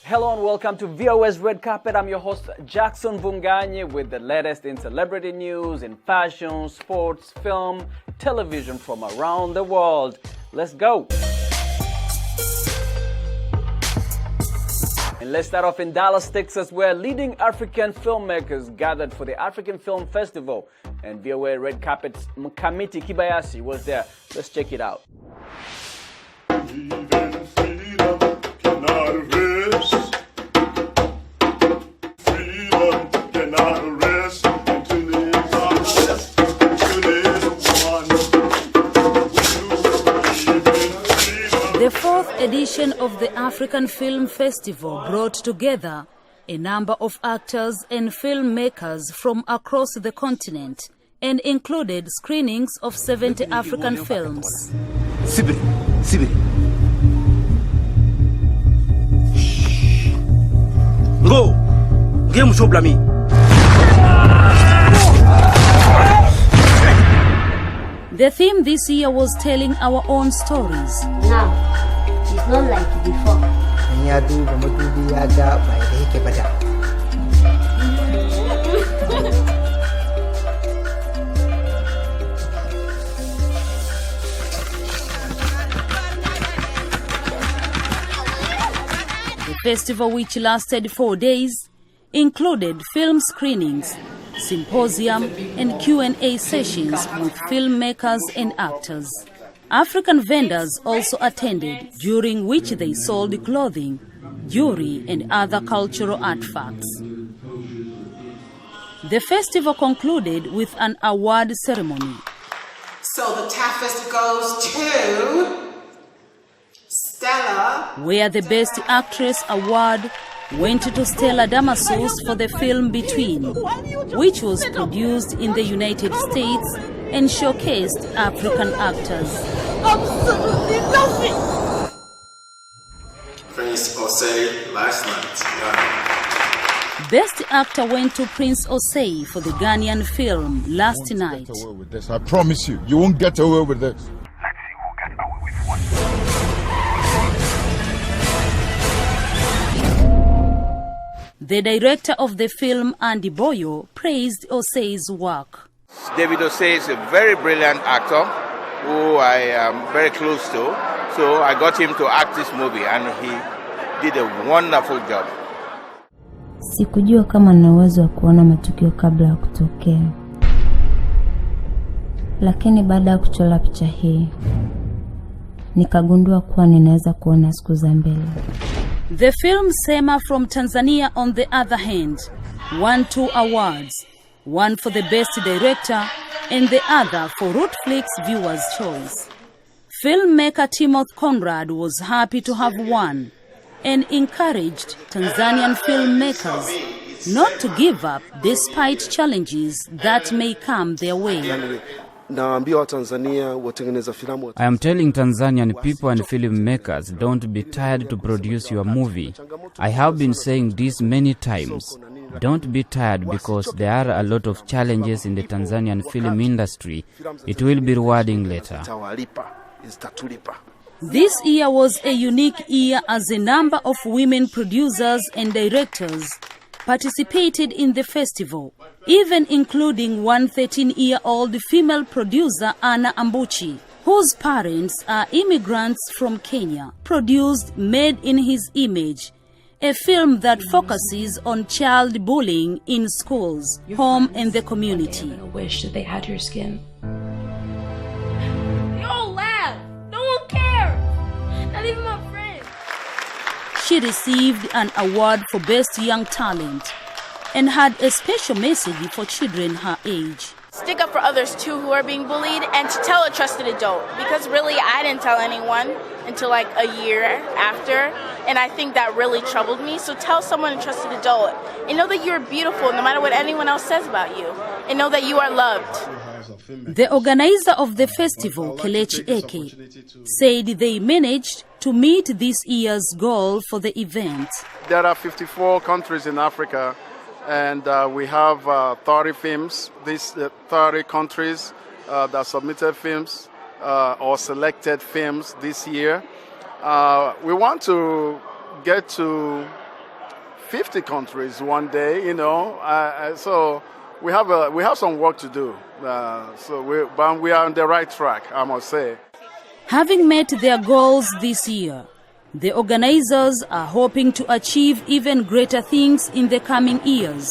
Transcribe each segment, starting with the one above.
Hello and welcome to VOS Red Carpet. I'm your host Jackson Vunganye with the latest in celebrity news, in fashion, sports, film, television from around the world. Let's go. And let's start off in Dallas, Texas, where leading African filmmakers gathered for the African Film Festival. And VOA Red Carpet's Mkamiti Kibayasi was there. Let's check it out. The fourth edition of the African Film Festival brought together a number of actors and filmmakers from across the continent and included screenings of 70 African films. Sibiri. Go! Game show blami. The theme this year was telling our own stories. Now, it's not like before. The festival, which lasted 4 days, included film screenings, symposium and Q&A sessions with filmmakers and actors. African vendors also attended, during which they sold clothing, jewelry and other cultural artifacts. The festival concluded with an award ceremony. So the TAFest goes to Stella, where the Best Actress award went to Stella Damasus for the film Between, which was produced in the United States and showcased African actors. absolutely nothing. Prince Osei last night. Best Actor went to Prince Osei for the Ghanaian film Last Night. I promise you, you won't get away with this. The director of the film, Andy Boyo, praised Osei's work. David Osei is a very brilliant actor who I am very close to. So I got him to act this movie and he did a wonderful job. Sikujua kama nina uwezo wa kuona matukio kabla ya kutokea. Lakini baada ya kuchora picha hii, nikagundua kuwa ninaweza kuona siku za mbele. The film Sema from Tanzania, on the other hand, won 2 awards, one for the Best Director and the other for Rootflix Viewer's Choice. Filmmaker Timothy Conrad was happy to have won and encouraged Tanzanian filmmakers not to give up despite challenges that may come their way. I am telling Tanzanian people and filmmakers, don't be tired to produce your movie. I have been saying this many times. Don't be tired because there are a lot of challenges in the Tanzanian film industry. It will be rewarding later. This year was a unique year as a number of women producers and directors participated in the festival, even including one 13-year-old female producer, Anna Ambuchi, whose parents are immigrants from Kenya, produced Made in His Image, a film that focuses on child bullying in schools, home and the community. I wish that they had your skin. They all laugh. No one cares. Not even my friends. She received an award for Best Young Talent and had a special message for children her age. Stick up for others too who are being bullied, and to tell a trusted adult, because really I didn't tell anyone until like a year after, and I think that really troubled me. So tell someone, a trusted adult, and know that you're beautiful no matter what anyone else says about you, and know that you are loved. The organizer of the festival, Kelechi Eke, said they managed to meet this year's goal for the event. There are 54 countries in Africa, and we have 30 films. These 30 countries that submitted films or selected films this year. We want to get to 50 countries one day, you know. So we have some work to do. But we are on the right track, I must say. Having met their goals this year, the organizers are hoping to achieve even greater things in the coming years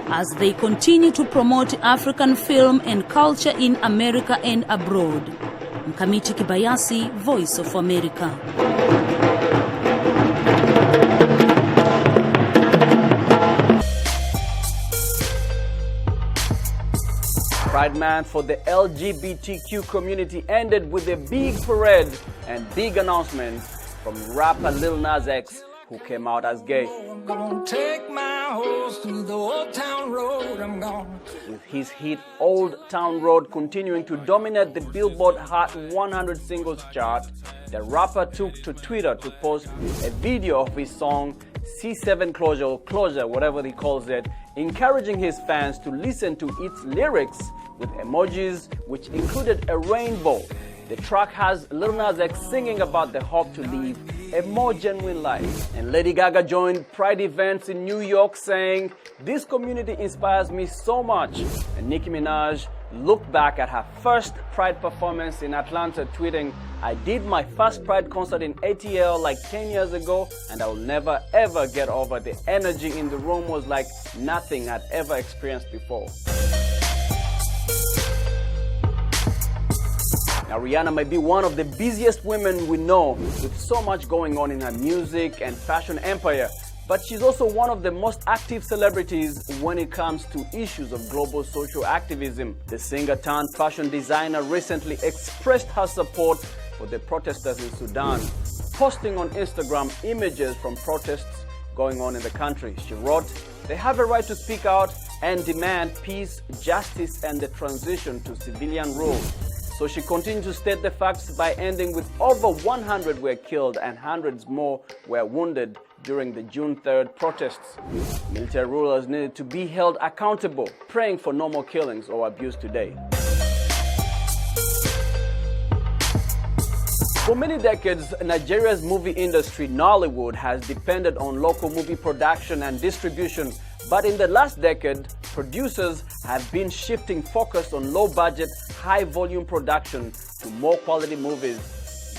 as they continue to promote African film and culture in America and abroad. Mkamiti Kibayasi, Voice of America. Pride Month for the LGBTQ community ended with a big parade and big announcements from rapper Lil Nas X, who came out as gay. I'm gonna take my horse through the Old Town Road. With his hit Old Town Road continuing to dominate the Billboard Hot 100 singles chart, the rapper took to Twitter to post a video of his song C7 Closure, or Closure, whatever he calls it, encouraging his fans to listen to its lyrics with emojis, which included a rainbow. The track has Lil Nas X singing about the hope to live a more genuine life. And Lady Gaga joined Pride events in New York saying, "This community inspires me so much." And Nicki Minaj looked back at her first Pride performance in Atlanta, tweeting, "I did my first Pride concert in ATL like 10 years ago, and I'll never ever get over the energy in the room was like nothing I'd ever experienced before." Now, Rihanna may be one of the busiest women we know, with so much going on in her music and fashion empire, but she's also one of the most active celebrities when it comes to issues of global social activism. The singer-turned fashion designer recently expressed her support for the protesters in Sudan, posting on Instagram images from protests going on in the country. She wrote, "They have a right to speak out and demand peace, justice, and the transition to civilian rule." So she continued to state the facts by ending with over 100 were killed and hundreds more were wounded during the June 3rd protests. Military rulers needed to be held accountable, praying for no more killings or abuse today. For many decades, Nigeria's movie industry, Nollywood, has depended on local movie production and distribution. But in the last decade, producers have been shifting focus on low-budget, high-volume production to more quality movies.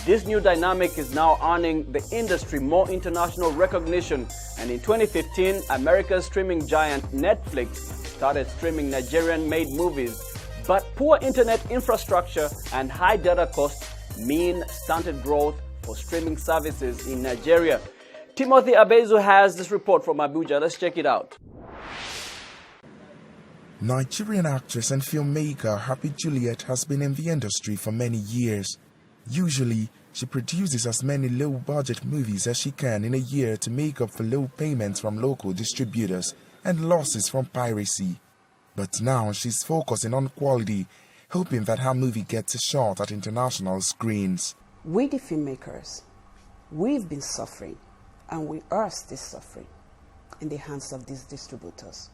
This new dynamic is now earning the industry more international recognition, and in 2015, America's streaming giant Netflix started streaming Nigerian-made movies. But poor internet infrastructure and high data costs mean stunted growth for streaming services in Nigeria. Timothy Abezu has this report from Abuja. Let's check it out. Nigerian actress and filmmaker Happy Juliet has been in the industry for many years. Usually, she produces as many low-budget movies as she can in a year to make up for low payments from local distributors and losses from piracy. But now she's focusing on quality, hoping that her movie gets a shot at international screens. We, the filmmakers, we've been suffering, and we are still suffering in the hands of these distributors.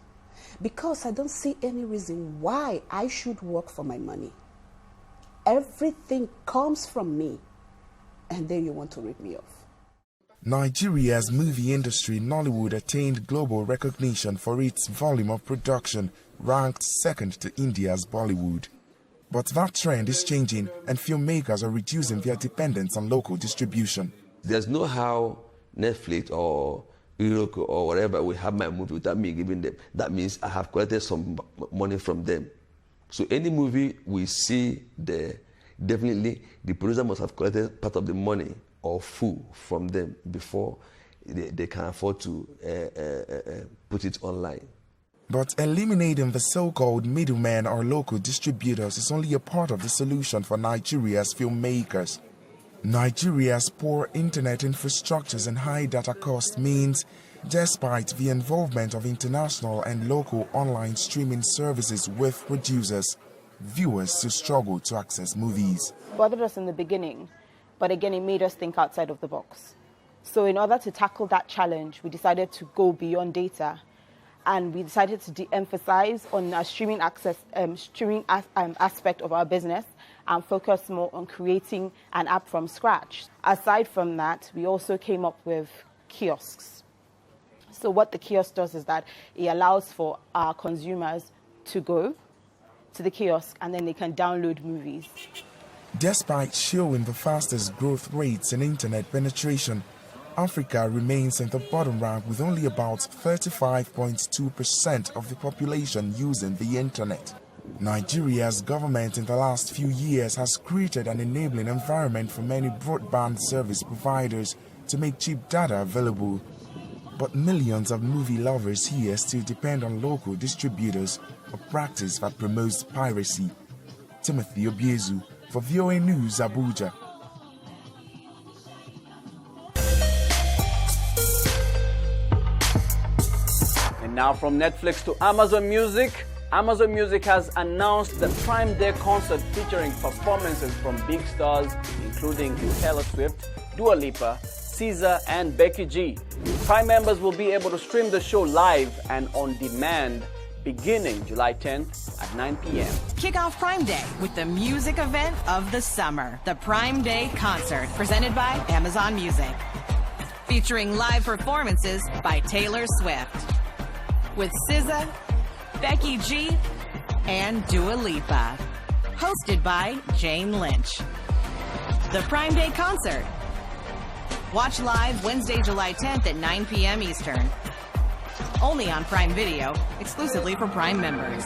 Because I don't see any reason why I should work for my money. Everything comes from me, and then you want to rip me off. Nigeria's movie industry, Nollywood, attained global recognition for its volume of production, ranked second to India's Bollywood. But that trend is changing, and filmmakers are reducing their dependence on local distribution. There's no how Netflix or Euroco or whatever will have my movie without me giving them. That means I have collected some money from them. So any movie we see there, definitely the producer must have collected part of the money or full from them before they can afford to put it online. But eliminating the so-called middlemen or local distributors is only a part of the solution for Nigeria's filmmakers. Nigeria's poor internet infrastructures and high data costs means, despite the involvement of international and local online streaming services with producers, viewers still struggle to access movies. It bothered us in the beginning, but again it made us think outside of the box. So in order to tackle that challenge, we decided to go beyond data, and we decided to de-emphasize on our streaming access, aspect of our business, and focus more on creating an app from scratch. Aside from that, we also came up with kiosks. So what the kiosk does is that it allows for our consumers to go to the kiosk and then they can download movies. Despite showing the fastest growth rates in internet penetration, Africa remains in the bottom rank with only about 35.2% of the population using the internet. Nigeria's government in the last few years has created an enabling environment for many broadband service providers to make cheap data available. But millions of movie lovers here still depend on local distributors, a practice that promotes piracy. Timothy Obiezu for VOA News, Abuja. And now from Netflix to Amazon Music. Amazon Music has announced the Prime Day concert featuring performances from big stars including Taylor Swift, Dua Lipa, SZA and Becky G. Prime members will be able to stream the show live and on demand beginning July 10th at 9 p.m. Kick off Prime Day with the music event of the summer, the Prime Day Concert, presented by Amazon Music. Featuring live performances by Taylor Swift, with SZA, Becky G, and Dua Lipa. Hosted by Jane Lynch. The Prime Day Concert. Watch live Wednesday, July 10th at 9 p.m. Eastern. Only on Prime Video, exclusively for Prime members.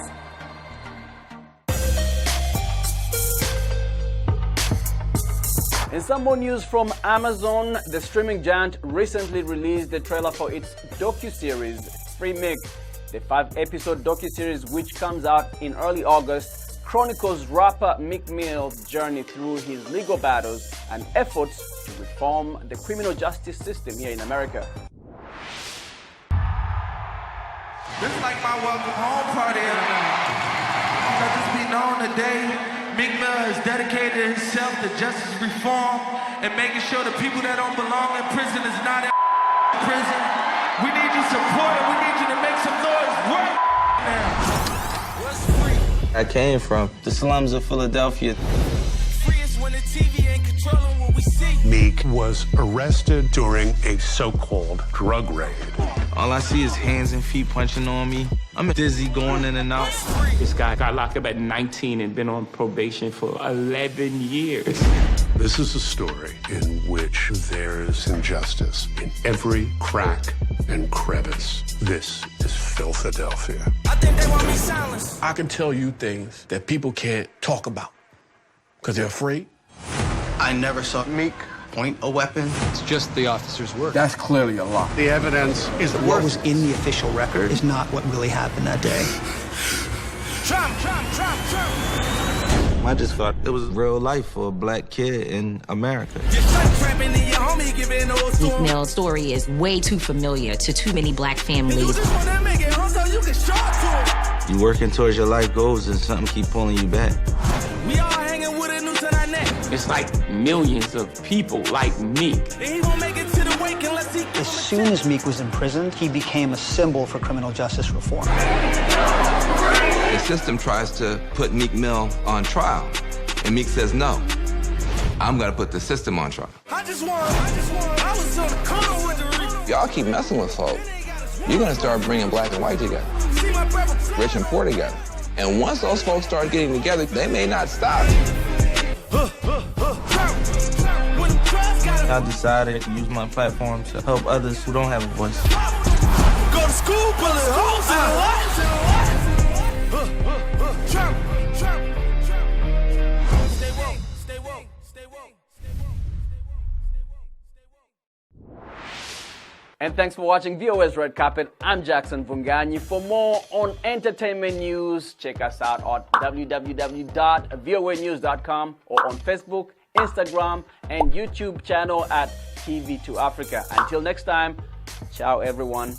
In some more news from Amazon, the streaming giant recently released the trailer for its docuseries, Free Meek. The 5-episode docuseries, which comes out in early August, chronicles rapper Meek Mill's journey through his legal battles and efforts to reform the criminal justice system here in America. This is like my welcome home party. Let this be known today, Meek Mill has dedicated himself to justice reform and making sure the people that don't belong in prison is not in prison. We need your support and we need you to make some noise. Work now. What's free? I came from the slums of Philadelphia. Free is when the TV ain't controlling what we see. Meek was arrested during a so-called drug raid. All I see is hands and feet punching on me. I'm dizzy going in and out. This guy got locked up at 19 and been on probation for 11 years. This is a story in which there is injustice in every crack and crevice. This is Philadelphia. I think they want me silenced. I can tell you things that people can't talk about because they're afraid. I never saw Meek point a weapon. It's just the officer's work. That's clearly a lie. The evidence is What was in the official record is not what really happened that day. Trump. I just thought it was real life for a black kid in America. Meek Mill's story is way too familiar to too many black families. You working towards your life goals and something keep pulling you back. We all hanging with a noose in our neck. It's like millions of people like Meek. He won't make it to the wake unless he As soon as Meek was imprisoned, he became a symbol for criminal justice reform. The system tries to put Meek Mill on trial, and Meek says no. I'm gonna put the system on trial. I was on the corner with the Y'all keep messing with folks, you're gonna start bringing black and white together, rich and poor together. And once those folks start getting together, they may not stop. I decided to use my platform to help others who don't have a voice. Go to school, bullet holes in And thanks for watching VOS Red Carpet. I'm Jackson Vunganyi. For more on entertainment news, check us out at www.voanews.com or on Facebook, Instagram, and YouTube channel at TV2 Africa. Until next time, ciao everyone.